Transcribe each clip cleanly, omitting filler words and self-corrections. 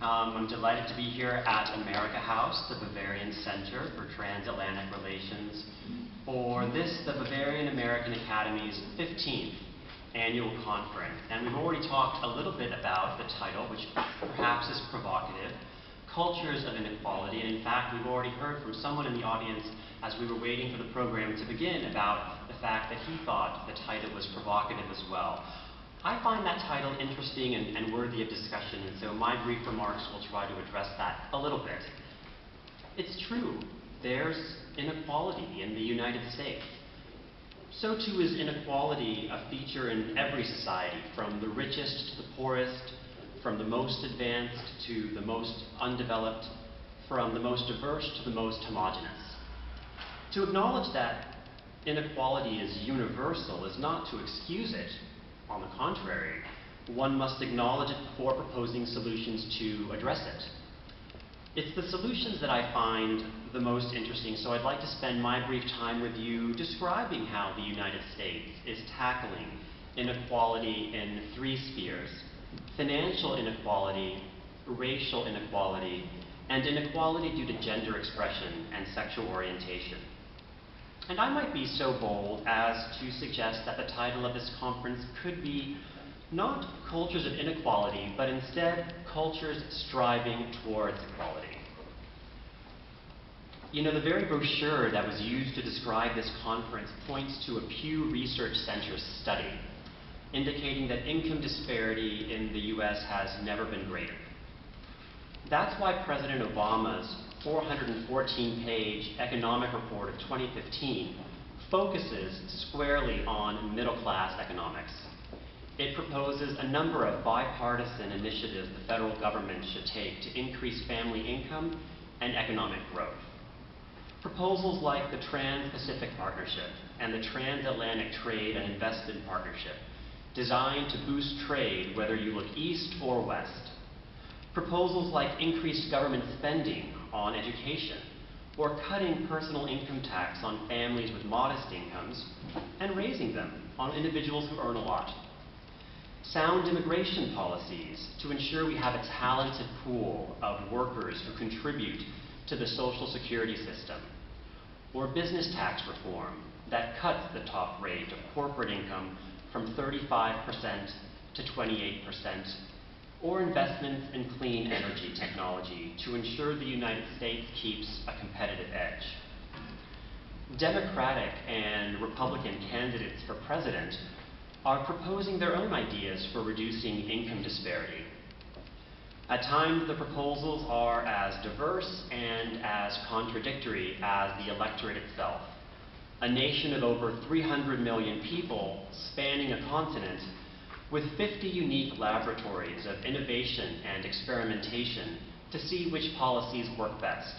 I'm delighted to be here at Amerika House, the Bavarian Center for Transatlantic Relations, for the Bavarian American Academy's 15th annual conference. And we've already talked a little bit about the title, which perhaps is provocative, Cultures of Inequality. And in fact, we've already heard from someone in the audience as we were waiting for the program to begin about the fact that he thought the title was provocative as well. I find that title interesting and worthy of discussion, and so my brief remarks will try to address that a little bit. It's true, there's inequality in the United States. So too is inequality a feature in every society, from the richest to the poorest, from the most advanced to the most undeveloped, from the most diverse to the most homogeneous. To acknowledge that inequality is universal is not to excuse it. On the contrary, one must acknowledge it before proposing solutions to address it. It's the solutions that I find the most interesting, so I'd like to spend my brief time with you describing how the United States is tackling inequality in three spheres: financial inequality, racial inequality, and inequality due to gender expression and sexual orientation. And I might be so bold as to suggest that the title of this conference could be not Cultures of Inequality, but instead Cultures Striving Towards Equality. You know, the very brochure that was used to describe this conference points to a Pew Research Center study indicating that income disparity in the US has never been greater. That's why President Obama's 414-page economic report of 2015 focuses squarely on middle-class economics. It proposes a number of bipartisan initiatives the federal government should take to increase family income and economic growth. Proposals like the Trans-Pacific Partnership and the Transatlantic Trade and Investment Partnership, designed to boost trade whether you look east or west. Proposals like increased government spending on education, or cutting personal income tax on families with modest incomes and raising them on individuals who earn a lot. Sound immigration policies to ensure we have a talented pool of workers who contribute to the Social Security system. Or business tax reform that cuts the top rate of corporate income from 35% to 28%. Or investments in clean energy technology to ensure the United States keeps a competitive edge. Democratic and Republican candidates for president are proposing their own ideas for reducing income disparity. At times, the proposals are as diverse and as contradictory as the electorate itself. A nation of over 300 million people spanning a continent with 50 unique laboratories of innovation and experimentation to see which policies work best.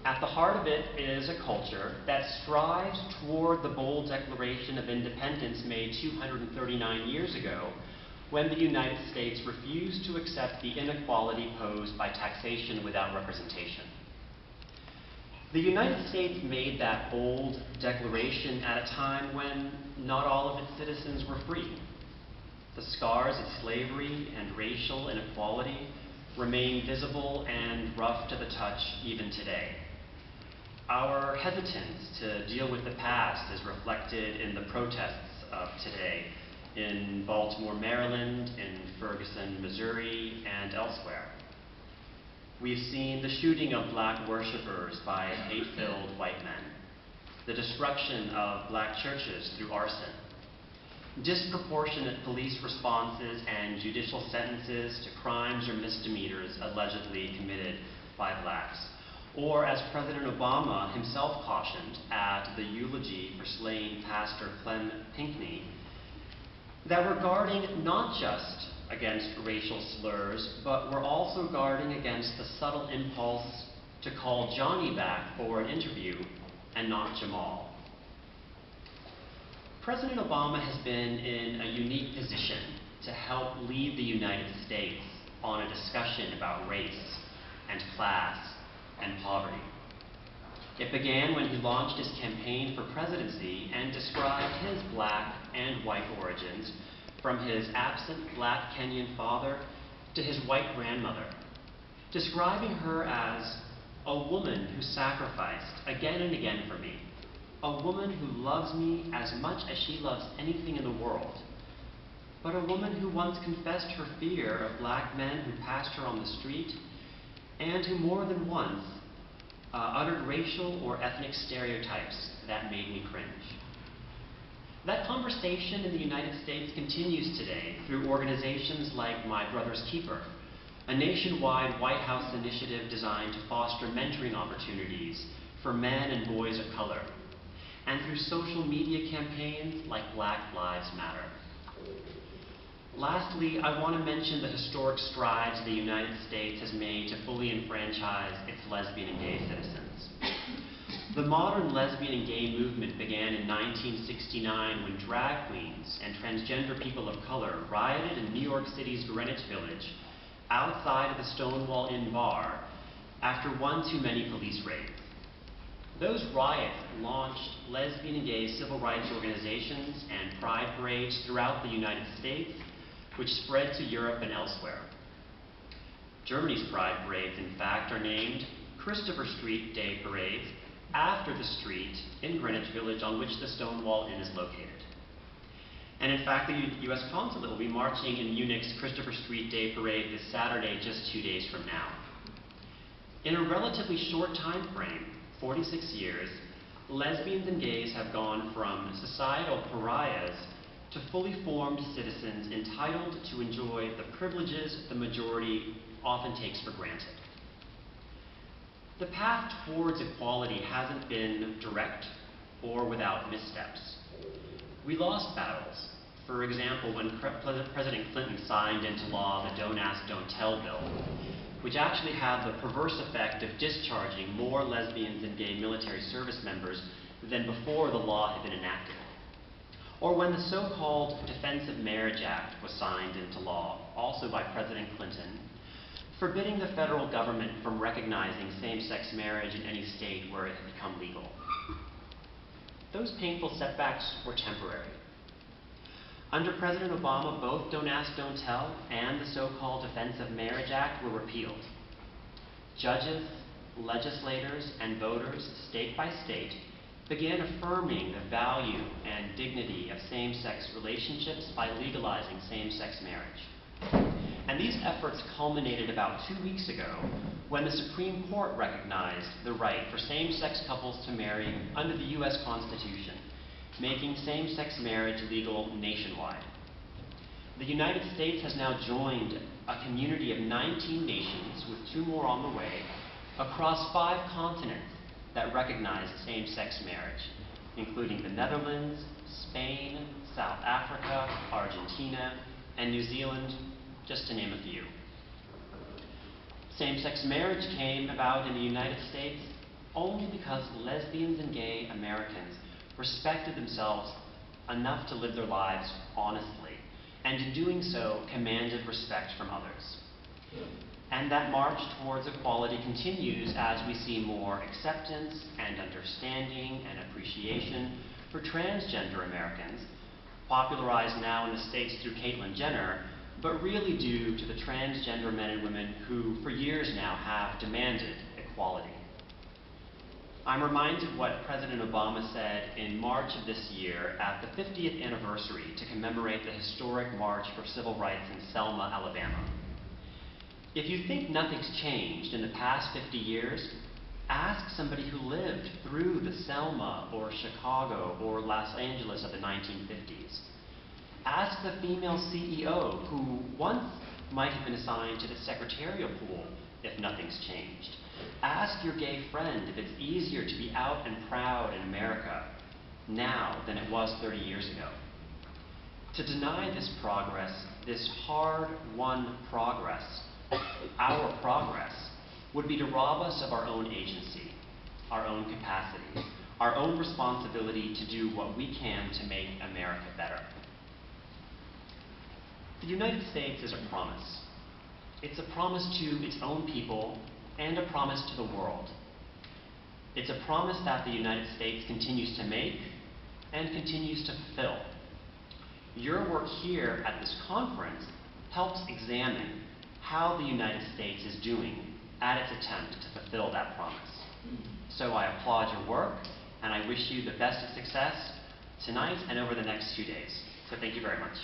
At the heart of it is a culture that strives toward the bold Declaration of Independence made 239 years ago, when the United States refused to accept the inequality posed by taxation without representation. The United States made that bold declaration at a time when not all of its citizens were free. The scars of slavery and racial inequality remain visible and rough to the touch even today. Our hesitance to deal with the past is reflected in the protests of today in Baltimore, Maryland, in Ferguson, Missouri, and elsewhere. We've seen the shooting of black worshipers by hate-filled white men, the destruction of black churches through arson, disproportionate police responses and judicial sentences to crimes or misdemeanors allegedly committed by blacks. Or, as President Obama himself cautioned at the eulogy for slain Pastor Clem Pinkney, that we're guarding not just against racial slurs, but we're also guarding against the subtle impulse to call Johnny back for an interview and not Jamal. President Obama has been in a unique position to help lead the United States on a discussion about race and class and poverty. It began when he launched his campaign for presidency and described his black and white origins, from his absent black Kenyan father to his white grandmother, describing her as a woman who sacrificed again and again for me, a woman who loves me as much as she loves anything in the world, but a woman who once confessed her fear of black men who passed her on the street, and who more than once uttered racial or ethnic stereotypes that made me cringe. That conversation in the United States continues today through organizations like My Brother's Keeper, a nationwide White House initiative designed to foster mentoring opportunities for men and boys of color, and through social media campaigns like Black Lives Matter. Lastly, I want to mention the historic strides the United States has made to fully enfranchise its lesbian and gay citizens. The modern lesbian and gay movement began in 1969 when drag queens and transgender people of color rioted in New York City's Greenwich Village outside of the Stonewall Inn bar after one too many police raids. Those riots launched lesbian and gay civil rights organizations and pride parades throughout the United States, which spread to Europe and elsewhere. Germany's pride parades, in fact, are named Christopher Street Day Parades after the street in Greenwich Village on which the Stonewall Inn is located. And in fact, the US Consulate will be marching in Munich's Christopher Street Day Parade this Saturday, just 2 days from now. In a relatively short time frame, 46 years, lesbians and gays have gone from societal pariahs to fully formed citizens entitled to enjoy the privileges the majority often takes for granted. The path towards equality hasn't been direct or without missteps. We lost battles. For example, when President Clinton signed into law the Don't Ask, Don't Tell bill, which actually had the perverse effect of discharging more lesbians and gay military service members than before the law had been enacted. Or when the so-called Defense of Marriage Act was signed into law, also by President Clinton, forbidding the federal government from recognizing same-sex marriage in any state where it had become legal. Those painful setbacks were temporary. Under President Obama, both Don't Ask, Don't Tell and the so-called Defense of Marriage Act were repealed. Judges, legislators, and voters, state by state, began affirming the value and dignity of same-sex relationships by legalizing same-sex marriage. And these efforts culminated about 2 weeks ago when the Supreme Court recognized the right for same-sex couples to marry under the US Constitution, making same-sex marriage legal nationwide. The United States has now joined a community of 19 nations, with 2 more on the way, across 5 continents that recognize same-sex marriage, including the Netherlands, Spain, South Africa, Argentina, and New Zealand, just to name a few. Same-sex marriage came about in the United States only because lesbians and gay Americans respected themselves enough to live their lives honestly, and in doing so, commanded respect from others. And that march towards equality continues as we see more acceptance and understanding and appreciation for transgender Americans, popularized now in the States through Caitlyn Jenner, but really due to the transgender men and women who, for years now, have demanded equality. I'm reminded what President Obama said in March of this year at the 50th anniversary to commemorate the historic March for Civil Rights in Selma, Alabama. If you think nothing's changed in the past 50 years, ask somebody who lived through the Selma or Chicago or Los Angeles of the 1950s. Ask the female CEO who once might have been assigned to the secretarial pool if nothing's changed. Ask your gay friend if it's easier to be out and proud in America now than it was 30 years ago. To deny this progress, this hard-won progress, our progress, would be to rob us of our own agency, our own capacity, our own responsibility to do what we can to make America better. The United States is a promise. It's a promise to its own people and a promise to the world. It's a promise that the United States continues to make and continues to fulfill. Your work here at this conference helps examine how the United States is doing at its attempt to fulfill that promise. So I applaud your work, and I wish you the best of success tonight and over the next few days. So thank you very much.